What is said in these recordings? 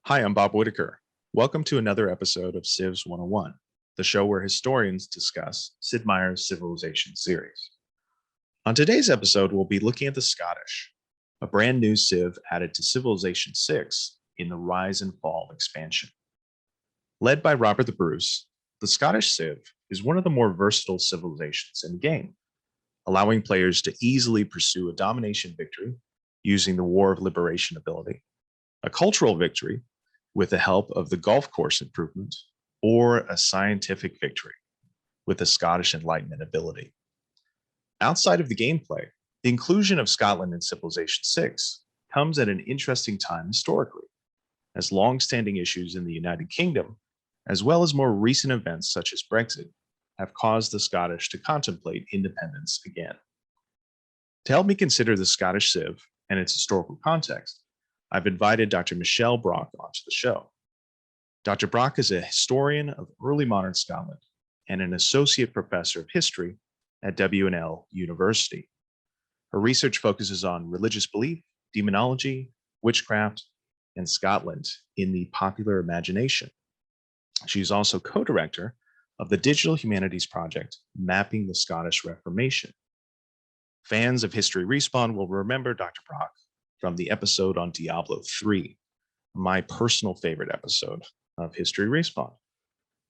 Hi, I'm Bob Whitaker. Welcome to another episode of Civs 101, the show where historians discuss Sid Meier's Civilization series. On today's episode, we'll be looking at the Scottish, a brand new Civ added to Civilization 6 in the Rise and Fall expansion. Led by Robert the Bruce, the Scottish Civ is one of the more versatile civilizations in the game, allowing players to easily pursue a domination victory using the War of Liberation ability, a cultural victory with the help of the golf course improvement, or a scientific victory with the Scottish Enlightenment ability. Outside of the gameplay, the inclusion of Scotland in Civilization 6 comes at an interesting time historically, as long-standing issues in the United Kingdom, as well as more recent events such as Brexit, have caused the Scottish to contemplate independence again. To help me consider the Scottish Civ and its historical context, I've invited Dr. Michelle Brock onto the show. Dr. Brock is a historian of early modern Scotland and an associate professor of history at W&L University. Her research focuses on religious belief, demonology, witchcraft, and Scotland in the popular imagination. She's also co-director of the digital humanities project, Mapping the Scottish Reformation. Fans of History Respawn will remember Dr. Brock from the episode on Diablo 3, my personal favorite episode of History Respawn.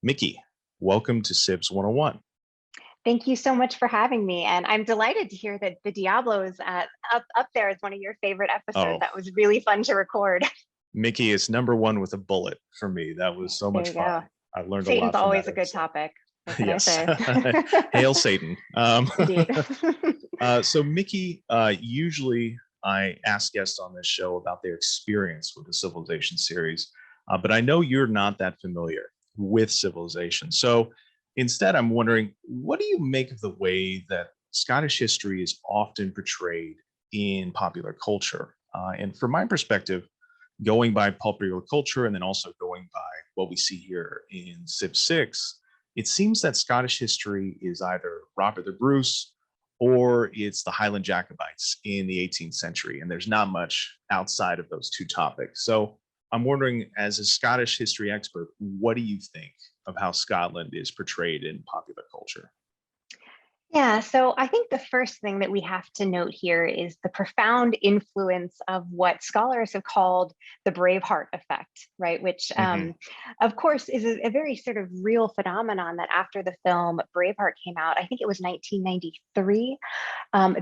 Mickey, welcome to Civs 101. Thank you so much for having me. And I'm delighted to hear that the Diablo is up there as one of your favorite episodes. That was really fun to record. Mickey is number one with a bullet for me. That was so much fun. I learned Satan's a lot from always that a good topic. What can yes. I say? Hail Satan. Indeed. So Mickey, usually I ask guests on this show about their experience with the Civilization series, but I know you're not that familiar with Civilization. So instead, I'm wondering, what do you make of the way that Scottish history is often portrayed in popular culture? And from my perspective, going by popular culture and then also going by what we see here in Civ 6, it seems that Scottish history is either Robert the Bruce or it's the Highland Jacobites in the 18th century. And there's not much outside of those two topics. So I'm wondering, as a Scottish history expert, what do you think of how Scotland is portrayed in popular culture? Yeah, so I think the first thing that we have to note here is the profound influence of what scholars have called the Braveheart Effect, right? Which, of course, is a very sort of real phenomenon that after the film Braveheart came out, I think it was 1993,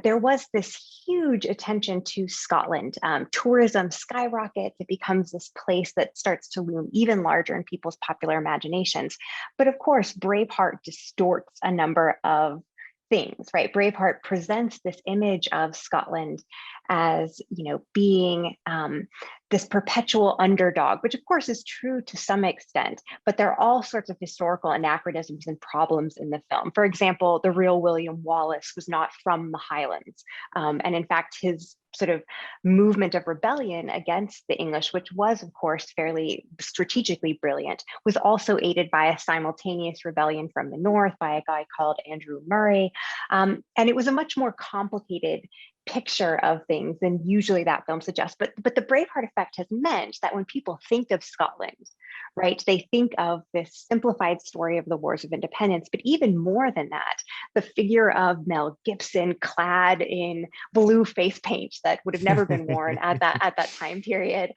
there was this huge attention to Scotland. Tourism skyrockets. It becomes this place that starts to loom even larger in people's popular imaginations. But of course, Braveheart distorts a number of things, right? Braveheart presents this image of Scotland as, being this perpetual underdog, which of course is true to some extent, but there are all sorts of historical anachronisms and problems in the film. For example, the real William Wallace was not from the Highlands. And in fact, his sort of movement of rebellion against the English, which was, of course, fairly strategically brilliant, was also aided by a simultaneous rebellion from the north by a guy called Andrew Murray. And it was a much more complicated picture of things than usually that film suggests. But the Braveheart Effect has meant that when people think of Scotland, right, they think of this simplified story of the Wars of Independence. But even more than that, the figure of Mel Gibson clad in blue face paint that would have never been worn at that time period,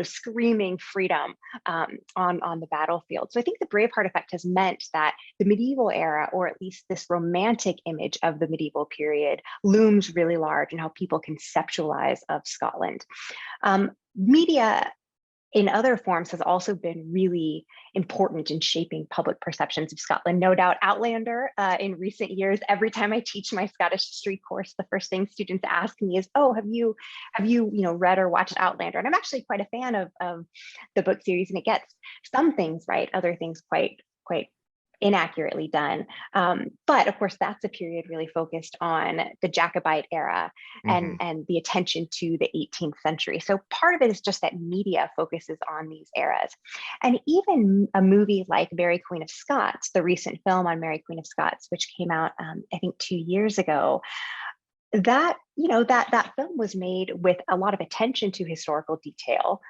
screaming freedom on the battlefield. So I think the Braveheart Effect has meant that the medieval era, or at least this romantic image of the medieval period, looms really large in how people conceptualize of Scotland. Media in other forms has also been really important in shaping public perceptions of Scotland. No doubt Outlander in recent years, every time I teach my Scottish history course, the first thing students ask me is, oh, have you read or watched Outlander? And I'm actually quite a fan of the book series, and it gets some things right, other things quite inaccurately done. But of course, that's a period really focused on the Jacobite era and the attention to the 18th century. So part of it is just that media focuses on these eras. And even a movie like Mary Queen of Scots, the recent film on Mary Queen of Scots, which came out, I think 2 years ago, that that film was made with a lot of attention to historical detail,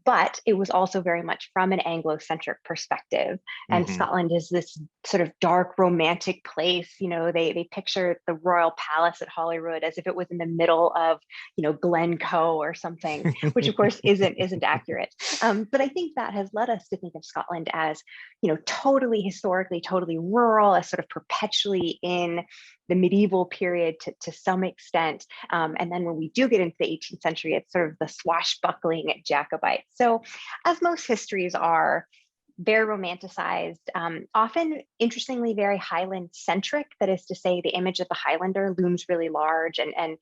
but it was also very much from an Anglo-centric perspective. And Hmm. Scotland is this sort of dark, romantic place. They picture the royal palace at Holyrood as if it was in the middle of, Glencoe or something, which of course isn't accurate. But I think that has led us to think of Scotland as, totally historically, totally rural, as sort of perpetually in the medieval period to some extent. And then when we do get into the 18th century, it's sort of the swashbuckling Jacobites. So, as most histories are, very romanticized, often interestingly very Highland centric. That is to say, the image of the Highlander looms really large, and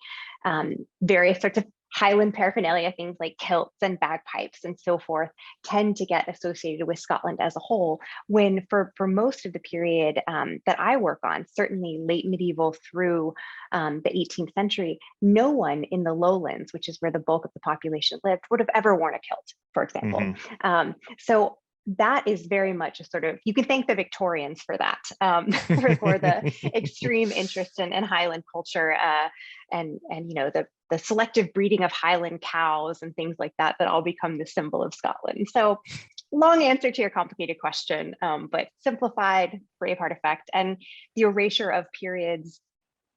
various sorts of Highland paraphernalia, things like kilts and bagpipes and so forth, tend to get associated with Scotland as a whole. When for most of the period that I work on, certainly late medieval through the 18th century, no one in the lowlands, which is where the bulk of the population lived, would have ever worn a kilt, for example. Hmm. So that is very much a sort of, you can thank the Victorians for that, for the extreme interest in Highland culture, and the selective breeding of Highland cows and things like that all become the symbol of Scotland. So, long answer to your complicated question, but simplified: Braveheart effect and the erasure of periods,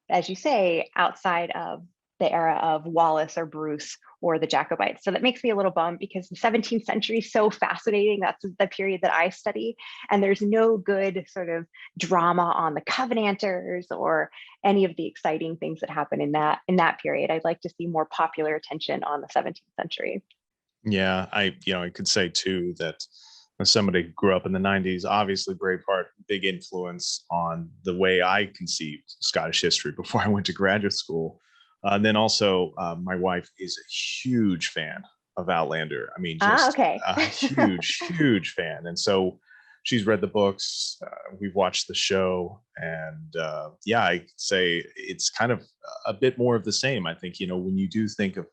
as you say, outside of the era of Wallace or Bruce or the Jacobites. So that makes me a little bummed, because the 17th century is so fascinating. That's the period that I study. And there's no good sort of drama on the Covenanters or any of the exciting things that happen in that period. I'd like to see more popular attention on the 17th century. Yeah, I could say too that as somebody who grew up in the 90s, obviously Braveheart, big influence on the way I conceived Scottish history before I went to graduate school. And then also, my wife is a huge fan of Outlander. I mean, Ah, just okay. a huge, huge fan. And so she's read the books, we've watched the show, and yeah, I could say it's kind of a bit more of the same. I think, when you do think of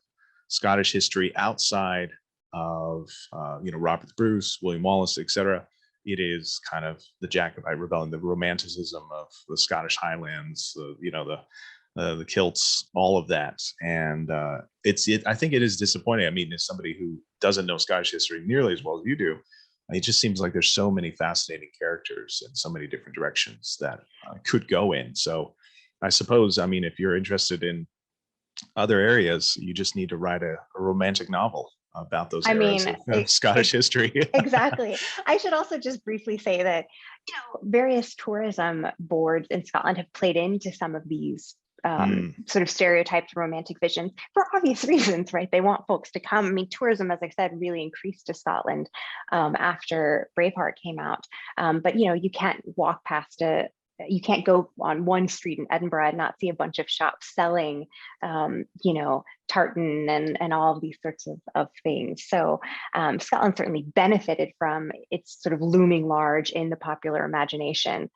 Scottish history outside of Robert the Bruce, William Wallace, etc. It is kind of the Jacobite rebellion, the romanticism of the Scottish Highlands, the kilts, all of that, and I think it is disappointing. I mean, as somebody who doesn't know Scottish history nearly as well as you do, it just seems like there's so many fascinating characters and so many different directions that could go in. So, I suppose, I mean, if you're interested in other areas, you just need to write a romantic novel about those I eras mean, of Scottish history. exactly. I should also just briefly say that, various tourism boards in Scotland have played into some of these Mm, sort of stereotyped romantic visions for obvious reasons, right? They want folks to come. I mean, tourism, as I said, really increased to Scotland after Braveheart came out. But you can't walk past you can't go on one street in Edinburgh and not see a bunch of shops selling, tartan and all of these sorts of things. So Scotland certainly benefited from its sort of looming large in the popular imagination.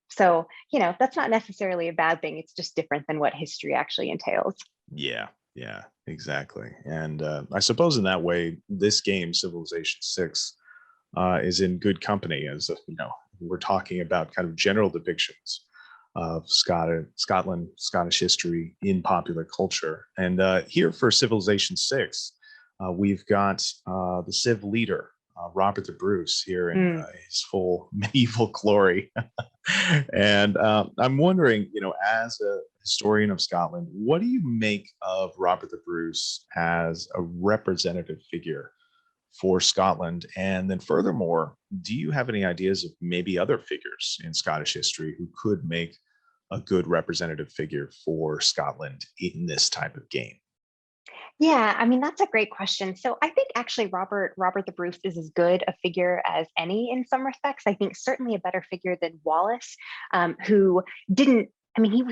So, that's not necessarily a bad thing. It's just different than what history actually entails. yeah, yeah, exactly. And I suppose in that way, this game, Civilization 6, is in good company, as we're talking about kind of general depictions of Scotland, Scottish history in popular culture. And here for Civilization 6, we've got the Civ leader, Robert the Bruce, here in Mm. his full medieval glory. And I'm wondering, as a historian of Scotland, what do you make of Robert the Bruce as a representative figure for Scotland? And then, furthermore, do you have any ideas of maybe other figures in Scottish history who could make a good representative figure for Scotland in this type of game? Yeah, I mean, that's a great question. So I think actually Robert the Bruce is as good a figure as any in some respects. I think certainly a better figure than Wallace, who didn't. I mean, he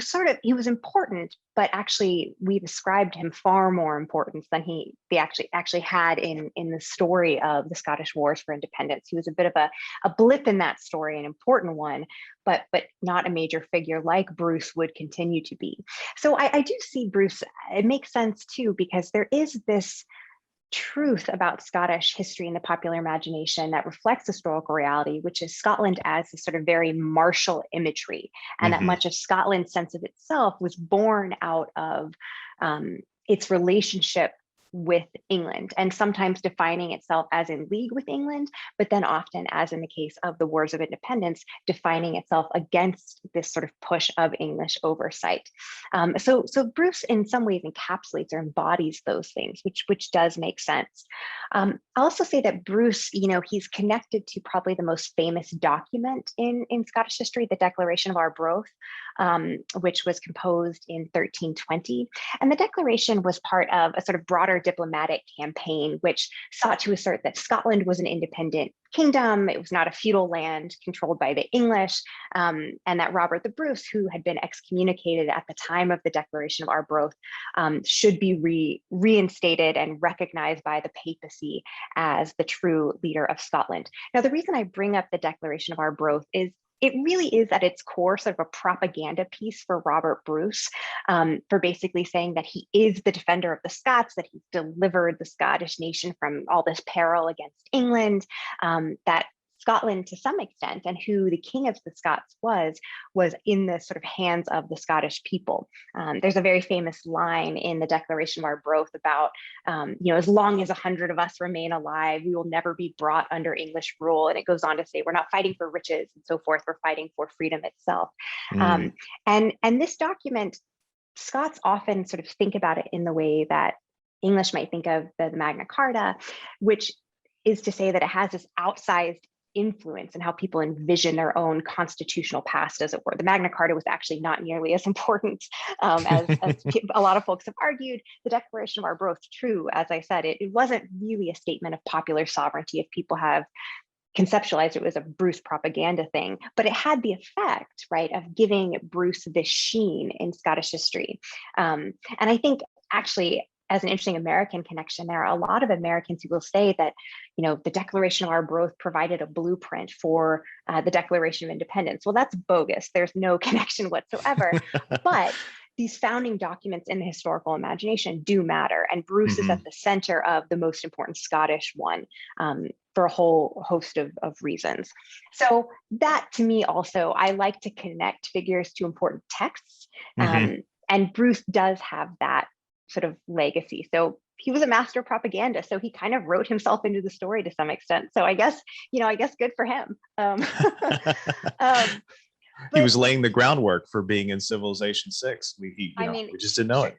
was important, but actually we've ascribed him far more importance than he actually had in the story of the Scottish Wars for Independence. He was a bit of a blip in that story, an important one, but not a major figure like Bruce would continue to be. So I do see Bruce. It makes sense too, because there is this truth about Scottish history in the popular imagination that reflects historical reality, which is Scotland as this sort of very martial imagery, and that much of Scotland's sense of itself was born out of its relationship with England, and sometimes defining itself as in league with England, but then often, as in the case of the Wars of Independence, defining itself against this sort of push of English oversight. So Bruce in some ways encapsulates or embodies those things, which does make sense. I'll also say that Bruce, he's connected to probably the most famous document in Scottish history, the Declaration of Arbroath, which was composed in 1320. And the Declaration was part of a sort of broader diplomatic campaign, which sought to assert that Scotland was an independent kingdom. It was not a feudal land controlled by the English, and that Robert the Bruce, who had been excommunicated at the time of the Declaration of Arbroath, should be reinstated and recognized by the papacy as the true leader of Scotland. Now, the reason I bring up the Declaration of Arbroath is it really is at its core sort of a propaganda piece for Robert Bruce, for basically saying that he is the defender of the Scots, that he's delivered the Scottish nation from all this peril against England, that Scotland to some extent, and who the King of the Scots was in the sort of hands of the Scottish people. There's a very famous line in the Declaration of Arbroath about, as long as 100 of us remain alive, we will never be brought under English rule. And it goes on to say, we're not fighting for riches and so forth, we're fighting for freedom itself. And this document, Scots often sort of think about it in the way that English might think of the Magna Carta, which is to say that it has this outsized influence in how people envision their own constitutional past, as it were. The Magna Carta was actually not nearly as important as a lot of folks have argued. The Declaration of Arbroath, true, as I said, it wasn't really a statement of popular sovereignty if people have conceptualized it was a Bruce propaganda thing, but it had the effect, right, of giving Bruce this sheen in Scottish history. And I think actually, as an interesting American connection, there are a lot of Americans who will say that, the Declaration of Arbroath provided a blueprint for the Declaration of Independence. Well, that's bogus. There's no connection whatsoever. But these founding documents in the historical imagination do matter. And Bruce is at the center of the most important Scottish one, for a whole host of reasons. So that, to me, also, I like to connect figures to important texts. And Bruce does have that sort of legacy. So he was a master of propaganda, so he kind of wrote himself into the story to some extent. So I guess good for him. He was laying the groundwork for being in Civilization 6. We just didn't know it.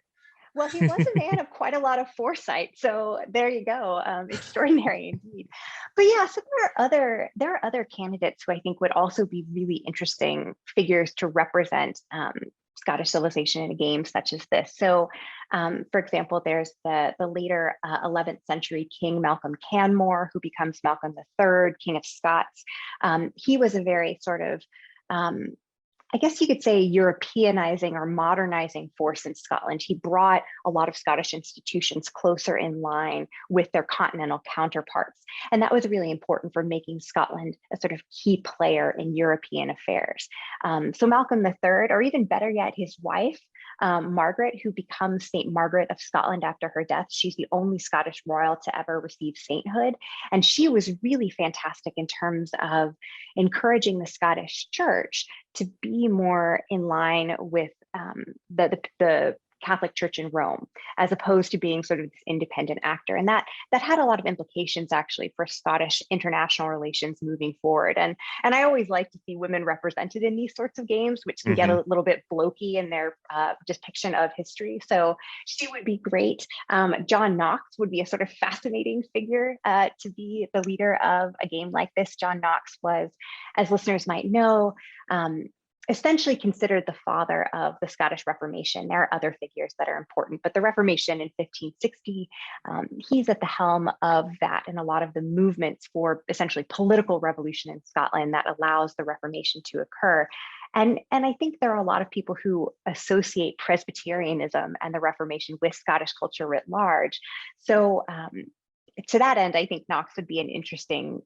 Well, he was a man of quite a lot of foresight. So there you go. Extraordinary indeed. But yeah, so there are other candidates who I think would also be really interesting figures to represent Scottish civilization in a game such as this. So, for example, there's the later 11th century King Malcolm Canmore, who becomes Malcolm III, King of Scots. He was a very sort of I guess you could say Europeanizing or modernizing force in Scotland. He brought a lot of Scottish institutions closer in line with their continental counterparts. And that was really important for making Scotland a sort of key player in European affairs. So Malcolm III, or even better yet, his wife, Margaret, who becomes Saint Margaret of Scotland after her death. She's the only Scottish royal to ever receive sainthood. And she was really fantastic in terms of encouraging the Scottish Church to be more in line with the Catholic Church in Rome, as opposed to being sort of this independent actor. And that had a lot of implications actually for Scottish international relations moving forward. And I always like to see women represented in these sorts of games, which can get a little bit blokey in their depiction of history. So she would be great. John Knox would be a sort of fascinating figure to be the leader of a game like this. John Knox was, as listeners might know, essentially considered the father of the Scottish Reformation. There are other figures that are important, but the Reformation in 1560, he's at the helm of that and a lot of the movements for essentially political revolution in Scotland that allows the Reformation to occur. And I think there are a lot of people who associate Presbyterianism and the Reformation with Scottish culture writ large. So to that end, I think Knox would be an interesting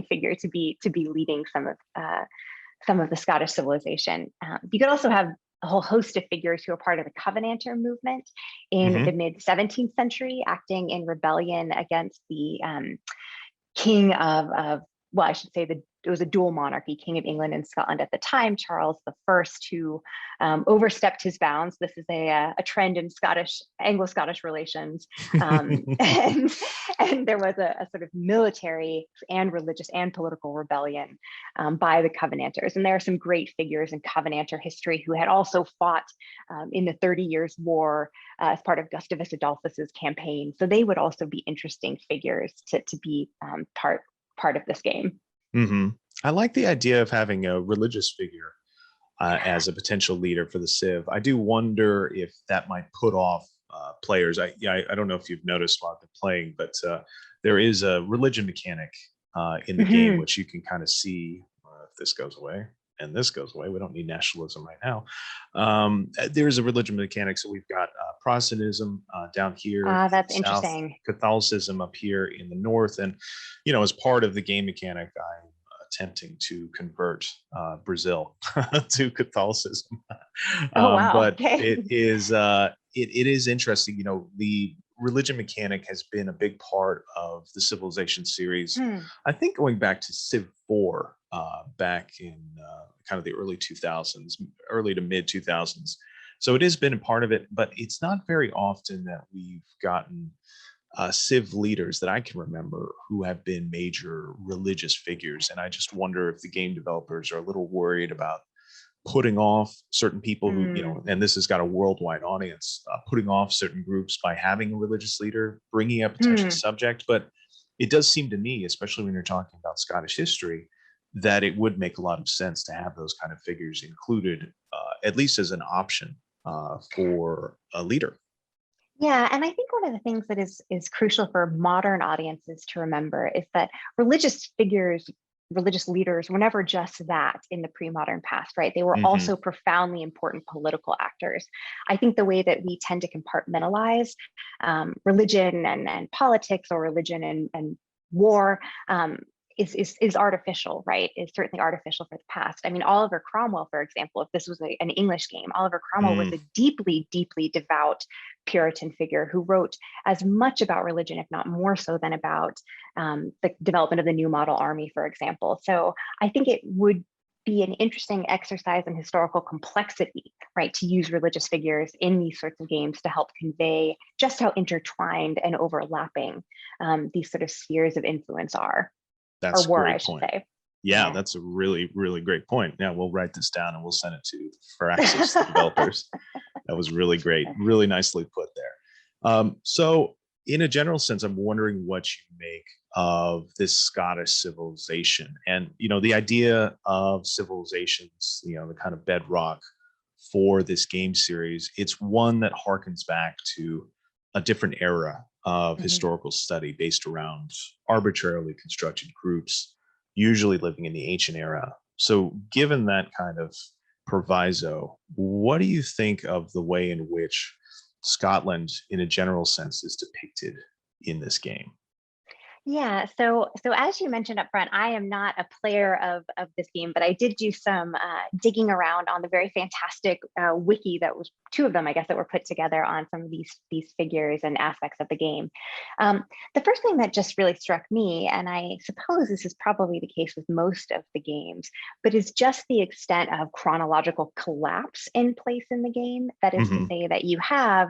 figure to be leading some of the Scottish civilization. You could also have a whole host of figures who are part of the Covenanter movement in the mid 17th century, acting in rebellion against the king of well, I should say it was a dual monarchy, King of England and Scotland at the time, Charles I, who overstepped his bounds. This is a trend in Anglo-Scottish relations. And there was a sort of military and religious and political rebellion by the Covenanters. And there are some great figures in Covenanter history who had also fought in the 30 Years' War as part of Gustavus Adolphus's campaign. So they would also be interesting figures to be part of this game. I like the idea of having a religious figure as a potential leader for the Civ. I do wonder if that might put off players. I don't know if you've noticed while I've been playing, but there is a religion mechanic in the game, which you can kind of see if this goes away and this goes away. We don't need nationalism right now. There is a religion mechanic. So we've got Protestantism down here. That's south, interesting. Catholicism up here in the north. And, as part of the game mechanic, I'm attempting to convert Brazil to Catholicism. Oh, wow. But Okay. it is interesting. The religion mechanic has been a big part of the Civilization series. I think going back to Civ 4 back in kind of the early to mid 2000s. So it has been a part of it, but it's not very often that we've gotten Civ leaders that I can remember who have been major religious figures. And I just wonder if the game developers are a little worried about putting off certain people who, and this has got a worldwide audience, putting off certain groups by having a religious leader, bringing up a touchy subject. But it does seem to me, especially when you're talking about Scottish history, that it would make a lot of sense to have those kind of figures included, at least as an option for a leader. Yeah, and I think one of the things that is crucial for modern audiences to remember is that religious figures, religious leaders were never just that in the pre-modern past, right? They were also profoundly important political actors. I think the way that we tend to compartmentalize religion and politics, or religion and war, is artificial, right? Is certainly artificial for the past. I mean, Oliver Cromwell, for example, if this was an English game, Oliver Cromwell was a deeply, deeply devout Puritan figure who wrote as much about religion, if not more so, than about the development of the new model army, for example. So I think it would be an interesting exercise in historical complexity, right, to use religious figures in these sorts of games to help convey just how intertwined and overlapping these sort of spheres of influence are. That's Or were, a great I should point. say. Yeah, that's a really, really great point. Yeah, we'll write this down and we'll send it to Firaxis, the developers. That was really great. Really nicely put there. So in a general sense, I'm wondering what you make of this Scottish civilization. And, the idea of civilizations, the kind of bedrock for this game series, it's one that harkens back to a different era of historical study based around arbitrarily constructed groups, usually living in the ancient era. So given that kind of proviso, what do you think of the way in which Scotland, in a general sense, is depicted in this game? Yeah, so as you mentioned up front, I am not a player of this game, but I did do some digging around on the very fantastic wiki that was two of them, I guess, that were put together on some of these figures and aspects of the game. The first thing that just really struck me, and I suppose this is probably the case with most of the games, but is just the extent of chronological collapse in place in the game. That is to say that you have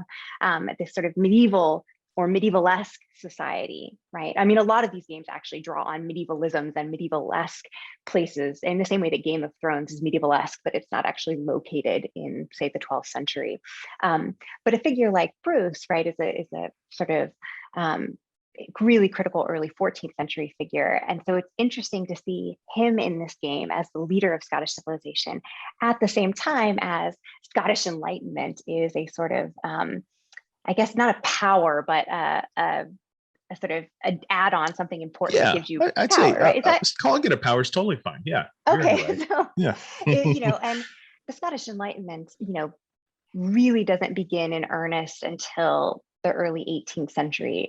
this sort of medieval or medieval-esque society, right? I mean, a lot of these games actually draw on medievalisms and medieval-esque places in the same way that Game of Thrones is medieval-esque, but it's not actually located in, say, the 12th century. But a figure like Bruce, right, is a sort of really critical early 14th century figure. And so it's interesting to see him in this game as the leader of Scottish civilization at the same time as Scottish Enlightenment is a sort of I guess not a power, but a sort of an add-on, something important that gives you I'd power, say right? calling it a power is totally fine. Yeah. Okay. Right. So, yeah. And the Scottish Enlightenment, really doesn't begin in earnest until the early 18th century.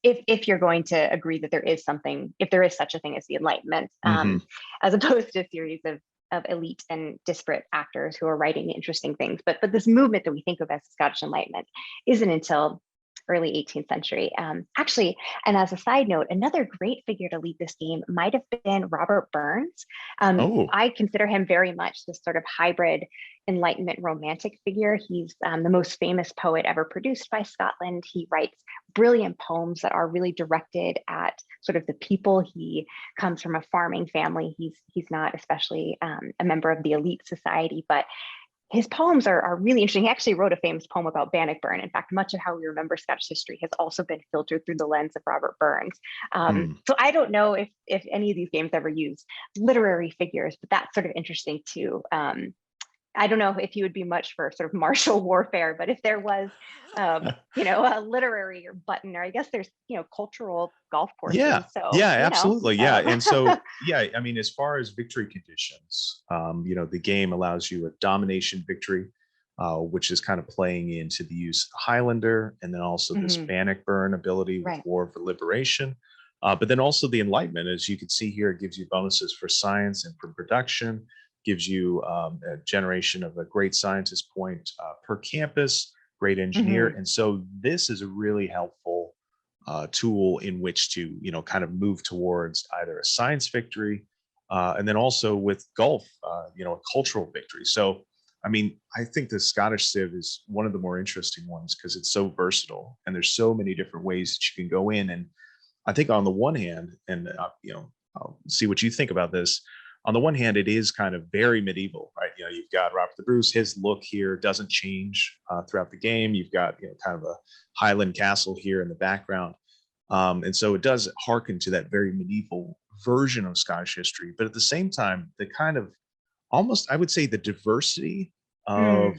If you're going to agree that there is something, if there is such a thing as the Enlightenment, as opposed to a series of of elite and disparate actors who are writing interesting things. But this movement that we think of as the Scottish Enlightenment isn't until early 18th century. Actually, and as a side note, another great figure to lead this game might have been Robert Burns. I consider him very much this sort of hybrid Enlightenment romantic figure. He's the most famous poet ever produced by Scotland. He writes brilliant poems that are really directed at sort of the people. He comes from a farming family. He's not especially a member of the elite society, but his poems are really interesting. He actually wrote a famous poem about Bannockburn. In fact, much of how we remember Scottish history has also been filtered through the lens of Robert Burns. So I don't know if any of these games ever use literary figures, but that's sort of interesting too. I don't know if you would be much for sort of martial warfare, but if there was, a literary button, or I guess there's, cultural golf courses. Yeah, So, yeah, absolutely. Yeah. And so, yeah, I mean, as far as victory conditions, the game allows you a domination victory, which is kind of playing into the use of Highlander, and then also this Bannockburn ability with War for Liberation. But then also the Enlightenment, as you can see here, it gives you bonuses for science and for production, gives you a generation of a great scientist point per campus, great engineer. And so this is a really helpful tool in which to, kind of move towards either a science victory, and then also with golf, a cultural victory. So, I mean, I think the Scottish Civ is one of the more interesting ones because it's so versatile and there's so many different ways that you can go in. And I think on the one hand, and I'll see what you think about this. On the one hand, it is kind of very medieval, right? You've got Robert the Bruce. His look here doesn't change throughout the game. You've got kind of a Highland castle here in the background, and so it does hearken to that very medieval version of Scottish history. But at the same time, the kind of almost, I would say, the diversity of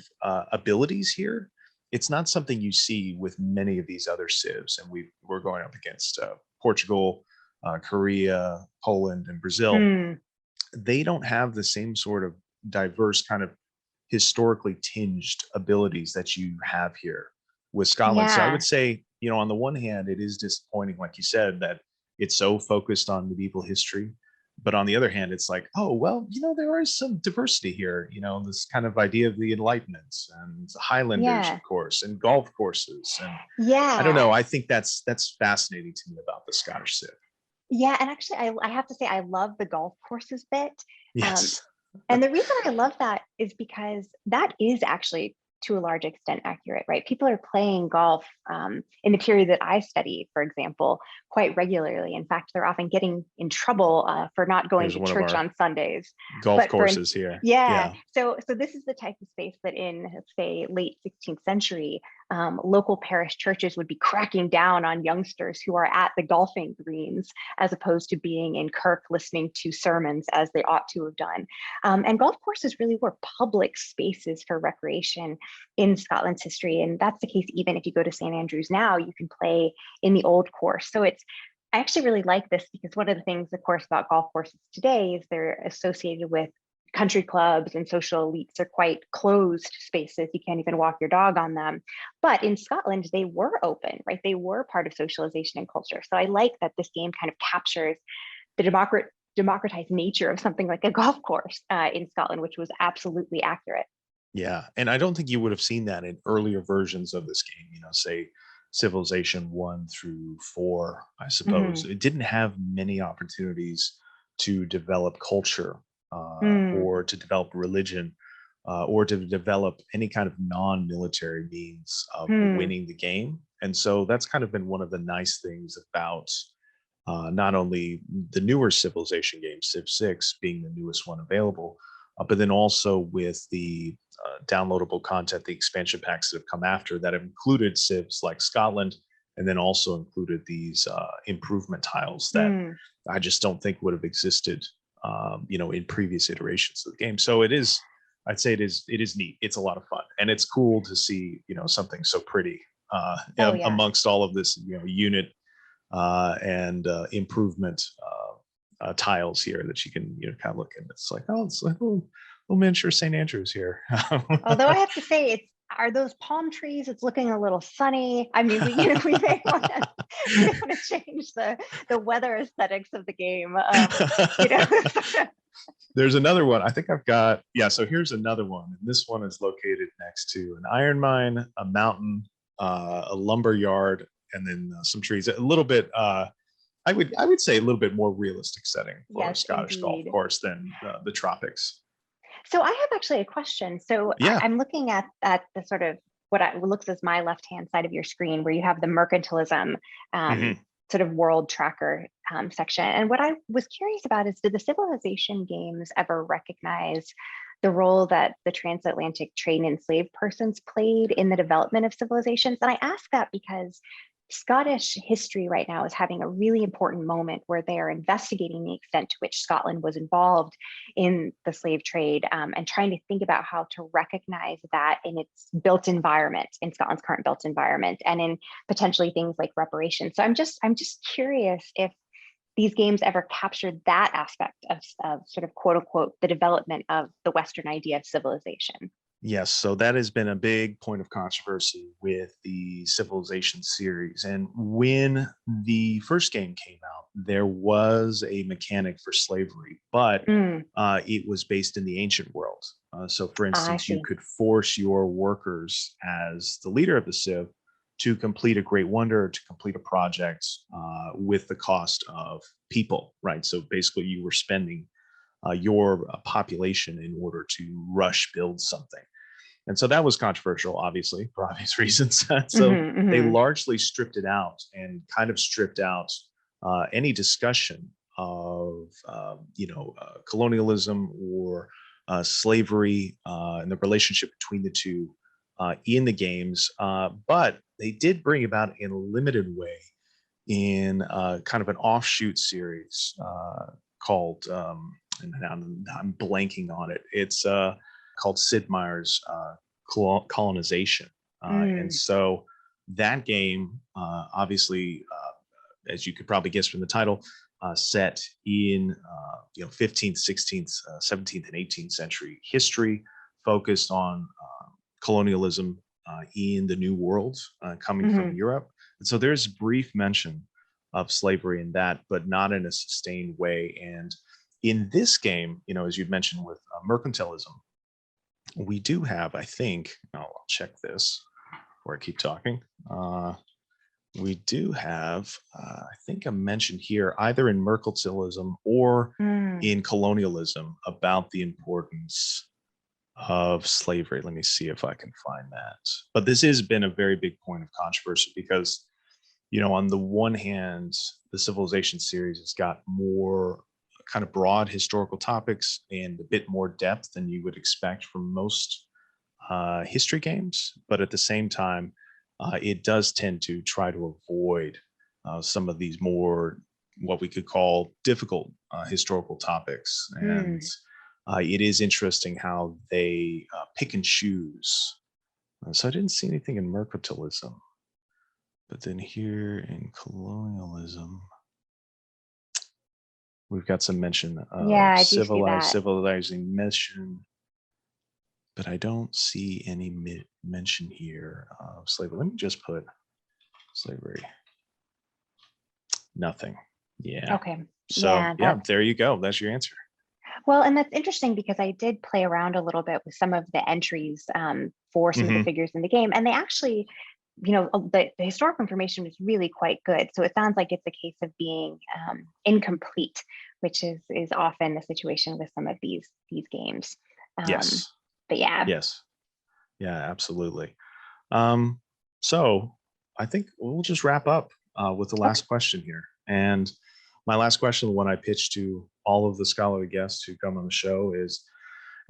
abilities here. It's not something you see with many of these other civs, and we're going up against Portugal, Korea, Poland, and Brazil. They don't have the same sort of diverse kind of historically tinged abilities that you have here with Scotland. So I would say, on the one hand, it is disappointing, like you said, that it's so focused on medieval history. But on the other hand, it's like, oh, well, there is some diversity here, this kind of idea of the Enlightenment and Highlanders, of course, and golf courses. And I don't know. I think that's fascinating to me about the Scottish Civ. Yeah, and actually, I have to say, I love the golf courses bit. Yes. And the reason I love that is because that is actually, to a large extent, accurate, right? People are playing golf in the period that I study, for example, quite regularly. In fact, they're often getting in trouble for not going to church on Sundays. Golf courses here. Yeah. So this is the type of space that in, say, late 16th century, local parish churches would be cracking down on youngsters who are at the golfing greens, as opposed to being in kirk listening to sermons as they ought to have done. And golf courses really were public spaces for recreation in Scotland's history. And that's the case even if you go to St. Andrews now, you can play in the old course. So I actually really like this because one of the things, of course, about golf courses today is they're associated with country clubs, and social elites are quite closed spaces. You can't even walk your dog on them. But in Scotland, they were open, right? They were part of socialization and culture. So I like that this game kind of captures the democratized nature of something like a golf course in Scotland, which was absolutely accurate. Yeah, and I don't think you would have seen that in earlier versions of this game, say Civilization 1 through 4, I suppose. It didn't have many opportunities to develop culture or to develop religion or to develop any kind of non-military means of winning the game. And so that's kind of been one of the nice things about not only the newer Civilization game, Civ 6 being the newest one available, but then also with the downloadable content, the expansion packs that have come after that have included civs like Scotland, and then also included these improvement tiles that I just don't think would have existed, in previous iterations of the game. So I'd say it is neat. It's a lot of fun, and it's cool to see, something so pretty amongst all of this, unit and improvement tiles here that you can, kind of look at. It's like, oh, it's like little miniature St. Andrews here. Although I have to say, are those palm trees? It's looking a little sunny. I mean, we may want to change the weather aesthetics of the game. There's another one. I think I've got, yeah, so here's another one. And this one is located next to an iron mine, a mountain, a lumber yard, and then some trees. A little bit, I would say a little bit more realistic setting for a Yes, Scottish golf indeed. course than the tropics. So I have actually a question. So Yeah. I'm looking at the sort of what looks as my left-hand side of your screen, where you have the mercantilism Hmm. sort of world tracker section. And what I was curious about is, did the Civilization games ever recognize the role that the transatlantic trade and enslaved persons played in the development of civilizations? And I ask that because Scottish history right now is having a really important moment where they are investigating the extent to which Scotland was involved in the slave trade, and trying to think about how to recognize that in its built environment, in Scotland's current built environment, and in potentially things like reparations. So I'm just curious if these games ever captured that aspect of sort of quote unquote the development of the Western idea of civilization. Yes, so that has been a big point of controversy with the Civilization series. And when the first game came out, there was a mechanic for slavery, but Mm, it was based in the ancient world. So, for I instance, you see. could force your workers as the leader of the Civ to complete a great wonder, to complete a project with the cost of people, right? So, basically, you were spending your population in order to rush build something. And so that was controversial, obviously, for obvious reasons. So Hmm, they hmm. largely stripped it out and kind of stripped out any discussion of, colonialism or slavery and the relationship between the two in the games. But they did bring about in a limited way in kind of an offshoot series called, and I'm blanking on it. It's called Sid Meier's Colonization. And Mm, so that game, obviously, as you could probably guess from the title, set in 15th, 16th, 17th, and 18th century history, focused on colonialism in the New World coming from hmm. Europe. And so there's brief mention of slavery in that, but not in a sustained way. And in this game, as you'd mentioned with mercantilism, we do have, I think, I'll check this before I keep talking. We do have, I think, a mention here either in mercantilism or Mm. in colonialism about the importance of slavery. Let me see if I can find that. But this has been a very big point of controversy because, on the one hand, the Civilization series has got more kind of broad historical topics and a bit more depth than you would expect from most history games. But at the same time, it does tend to try to avoid some of these more what we could call difficult historical topics. And Mm. it is interesting how they pick and choose. So I didn't see anything in mercantilism, but then here in colonialism, we've got some mention Yeah, of I do see that. civilizing mission, but I don't see any mention here of slavery. Let me just put slavery. Nothing. Yeah. Okay. So Yeah, yeah, that's there you go. That's your answer. well, and that's interesting because I did play around a little bit with some of the entries for some of the Hmm. figures in the game, and they actually, the historical information was really quite good. So it sounds like it's a case of being incomplete, which is often the situation with some of these games. Um, Yes. but yeah, Yes. Yeah. Absolutely. Um, so I think we'll just wrap up with the okay. last question here. And my last question, the one I pitched to all of the scholarly guests who come on the show, is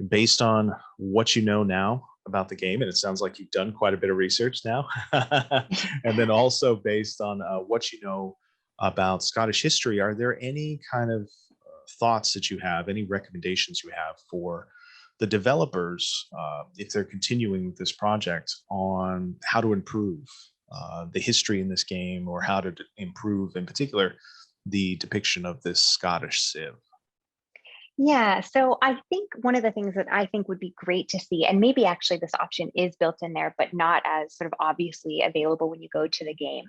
based on what you know now about the game, and it sounds like you've done quite a bit of research now, and then also based on what you know about Scottish history, are there any kind of thoughts that you have, any recommendations you have for the developers, if they're continuing with this project, on how to improve the history in this game, or how to improve, in particular, the depiction of this Scottish Civ? Yeah, so I think one of the things that I think would be great to see, and maybe actually this option is built in there, but not as sort of obviously available when you go to the game,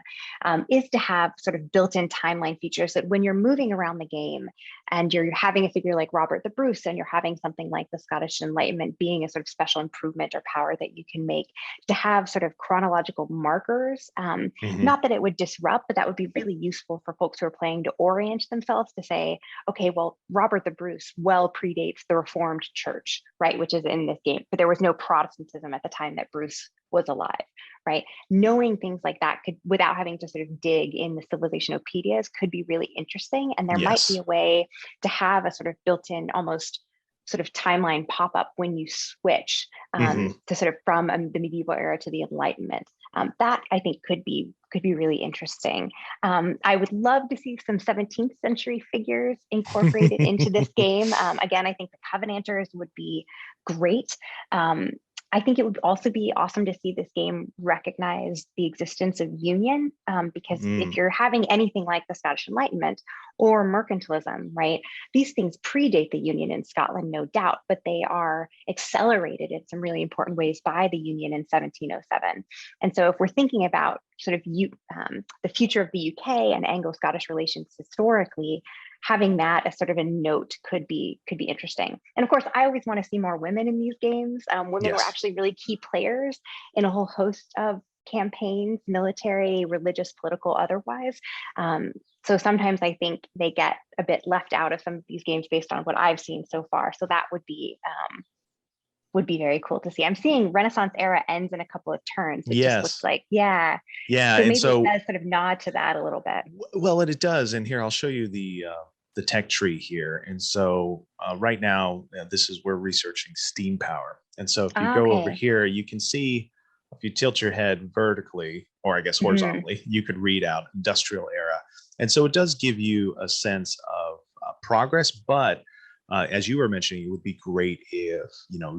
is to have sort of built-in timeline features that when you're moving around the game and you're having a figure like Robert the Bruce and you're having something like the Scottish Enlightenment being a sort of special improvement or power that you can make, to have sort of chronological markers. Hmm. Not that it would disrupt, but that would be really useful for folks who are playing to orient themselves to say, okay, well, Robert the Bruce well predates the Reformed Church, right, which is in this game, but there was no Protestantism at the time that Bruce was alive, right? Knowing things like that could, without having to sort of dig in the civilizationopedias, could be really interesting. And there might be Yes. a way to have a sort of built-in almost sort of timeline pop up when you switch Hmm. to sort of from the medieval era to the Enlightenment. That I think could be really interesting. I would love to see some 17th century figures incorporated into this game. Again, I think the Covenanters would be great. I think it would also be awesome to see this game recognize the existence of union, because if Mm, you're having anything like the Scottish Enlightenment or mercantilism, right, these things predate the union in Scotland, no doubt, but they are accelerated in some really important ways by the union in 1707. And so if we're thinking about sort of the future of the UK and Anglo-Scottish relations historically, having that as sort of a note could be interesting. And of course, I always want to see more women in these games. Women were yes. actually really key players in a whole host of campaigns, military, religious, political, otherwise. So sometimes I think they get a bit left out of some of these games based on what I've seen so far. So that would be very cool to see. I'm seeing Renaissance era ends in a couple of turns. It just looks Yes. like, yeah. Yeah. So And maybe it so, does sort of nod to that a little bit. well, and it does. And here I'll show you the tech tree here. And so right now, this is we're researching steam power. And so if you Ah, go over okay. here, you can see if you tilt your head vertically, or I guess Mhm. horizontally, you could read out industrial era. And so it does give you a sense of progress, but as you were mentioning, it would be great if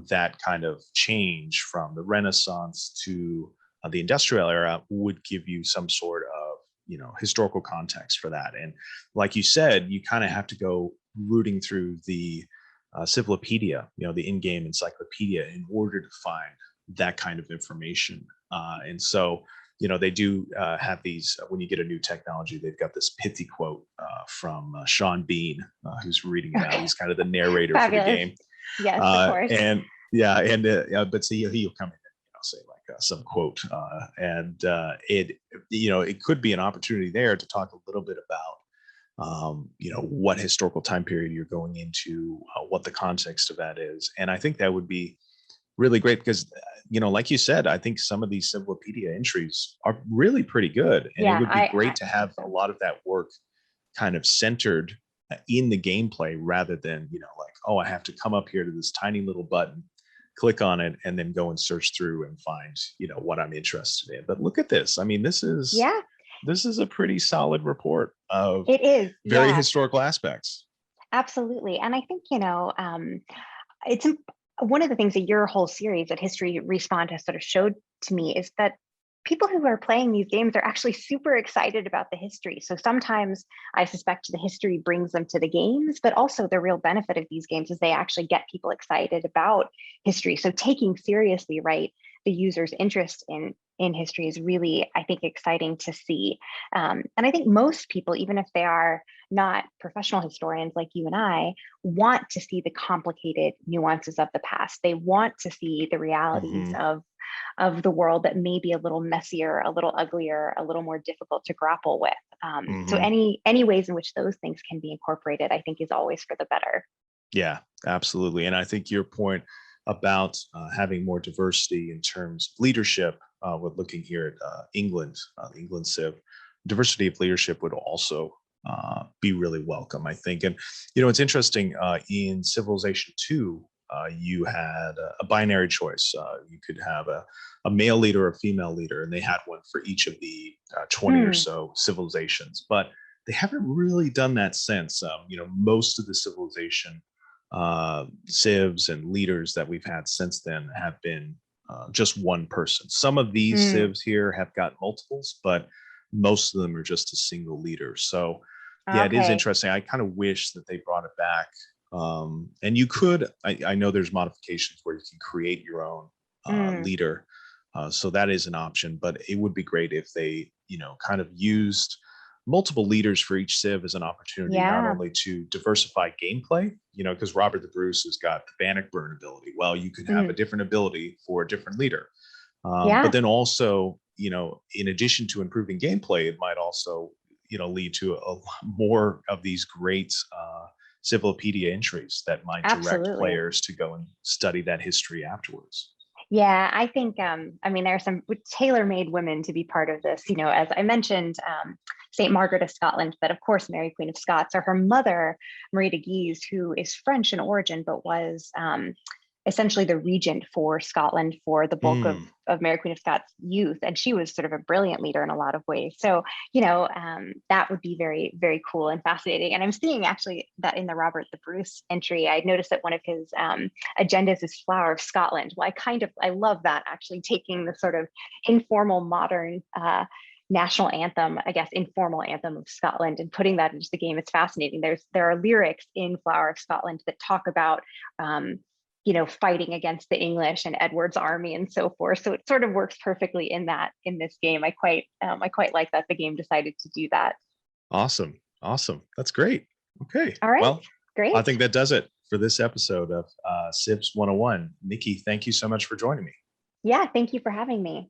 that kind of change from the Renaissance to the industrial era would give you some sort of historical context for that. And like you said, you kind of have to go rooting through the Civilopedia, the in-game encyclopedia, in order to find that kind of information. And so they do have these when you get a new technology, they've got this pithy quote from Sean Bean, who's reading it out. Okay. He's kind of the narrator for the Fabulous. game. Yes, of course. And yeah, and but see, he'll come in and say like some quote, and it could be an opportunity there to talk a little bit about what historical time period you're going into, what the context of that is. And I think that would be really great because, like you said, I think some of these Cyclopedia entries are really pretty good. And it Yeah, would be I great to think have a so. lot of that work kind of centered in the gameplay rather than, like, oh, I have to come up here to this tiny little button, click on it, and then go and search through and find, what I'm interested in. But look at this. I mean, Yeah, this is a pretty solid report of it is. very Yeah, historical aspects. absolutely. And I think, it's one of the things that your whole series at History Respawn has sort of showed to me is that people who are playing these games are actually super excited about the history. So sometimes I suspect the history brings them to the games, but also the real benefit of these games is they actually get people excited about history. So taking seriously, right, the user's interest in history is really, I think, exciting to see. And I think most people, even if they are not professional historians like you and I, want to see the complicated nuances of the past. They want to see the realities Hmm. of the world that may be a little messier, a little uglier, a little more difficult to grapple with. So Hmm. any ways in which those things can be incorporated, I think, is always for the better. Yeah, absolutely. And I think your point about having more diversity in terms of leadership, with looking here at England, the England Civ, diversity of leadership would also be really welcome, I think. And, it's interesting in Civilization 2, you had a binary choice. You could have a male leader or a female leader, and they had one for each of the 20 or Mm, so civilizations. But they haven't really done that since. Most of the civilization civs and leaders that we've had since then have been just one person. Some of these mm. civs here have got multiples, but most of them are just a single leader. So, yeah, it is Okay. interesting. I kind of wish that they brought it back And you could, I know there's modifications where you can create your own Mm, leader. So that is an option, but it would be great if they, kind of used multiple leaders for each civ as an opportunity, not yeah. only to diversify gameplay, because Robert the Bruce has got the Bannockburn ability. Well, you could have a Mm, different ability for a different leader. But yeah. then also, in addition to improving gameplay, it might also, lead to more of these great Civilopedia entries that might direct Absolutely. players to go and study that history afterwards. Yeah, I think I mean there are some tailor-made women to be part of this. As I mentioned, Saint Margaret of Scotland, but of course Mary Queen of Scots, or her mother, Marie de Guise, who is French in origin, but was essentially the regent for Scotland for the bulk of Mm, Mary Queen of Scots' youth, and she was sort of a brilliant leader in a lot of ways. So that would be very, very cool and fascinating. And I'm seeing actually that in the Robert the Bruce entry, I noticed that one of his agendas is Flower of Scotland. Well, I love that, actually taking the sort of informal modern national anthem, I guess, informal anthem of Scotland, and putting that into the game. It's fascinating. There are lyrics in Flower of Scotland that talk about fighting against the English and Edward's army and so forth. So it sort of works perfectly in this game. I quite like that the game decided to do that. awesome. Awesome. That's great. Okay. All right, Well, I great. think that does it for this episode of Civs 101. Nikki, thank you so much for joining me. Yeah, thank you for having me.